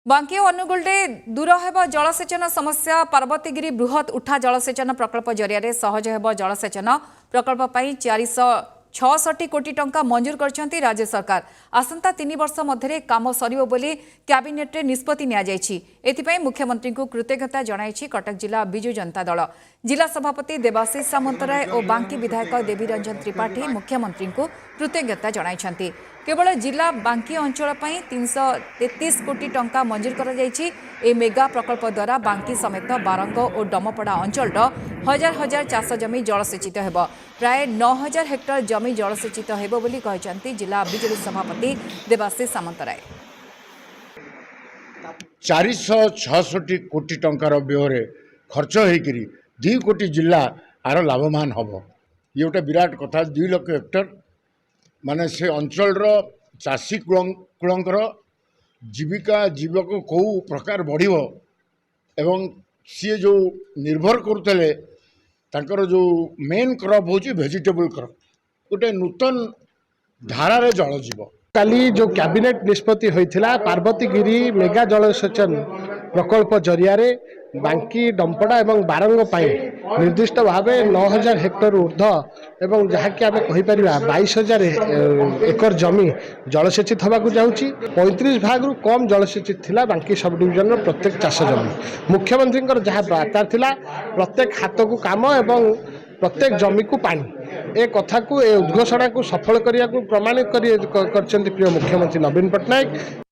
बांकी और अनुगुल दूर हेब जलसेचन समस्या पार्वतीगिरी बृहत उठा जलसेचन प्रकल्प जरिया सहज हेब जलसेचन प्रकल्प 466 कोटी टंका मंजूर करछंती राज्य सरकार। आसंता 3 वर्ष मध्य काम सरिबो बोली कैबिनेट रे निष्पत्ति निया जायछि। एथिपई मुख्यमंत्री को कृतज्ञता जणाइछि कटक जिला बिजु जनता दल। जिला सभापति देवाशीष सामंतराय और बांकी विधायक देवी रंजन त्रिपाठी मुख्यमंत्री को कृतज्ञता जणाइछंती। केवल जिला बांकी अंचल 333 कोटी टंका मंजूर करा जायछि। ए मेगा प्रकल्प द्वारा बांकी समेत बारंग और डमपड़ा अंचल हजार हजार चाष जमी जलसेचित हेब। प्राय 9000 हेक्टर जमी जलसेचित हेब बोली कहछंती जिला बिजेडी सभापति देवाशीष सामंतराय। 466 कोटी टंकार व्यय खर्च होकर 2 कोटी जिला आर लाभवान हम। ये गोटे विराट कथा। 2 लाख हेक्टर माने से अंचल चाषी कूलंकर जीविका जीवक कौ प्रकार बढ़िबो एवं सी जो निर्भर करुले तांकर जो मेन क्रॉप होची वेजिटेबल क्रॉप गोटे नूतन धारा रे जल जीव। काली जो कैबिनेट निष्पत्ति होइथिला पार्वतीगिरी मेगा जलसेचन प्रकल्प जरिया रे बांकी डंपड़ा एवं बारंग पाई निर्दिष्ट भाव 9000 हेक्टर ऊर्ध एवं जहाँकि आम कहीपर 22000 एकर जमी जलसेचित होगा जाऊँगी। 35 भाग कम जलसेचित थिला बांकी सब डिविजन प्रत्येक चाष जमी। मुख्यमंत्री जहाँ बार्ता थिला प्रत्येक हाथ को काम एवं प्रत्येक जमी को पानी ए कथा को ए उद्घोषणा को सफल करने को प्रमाणित कर प्रिय मुख्यमंत्री नवीन पट्टनायक।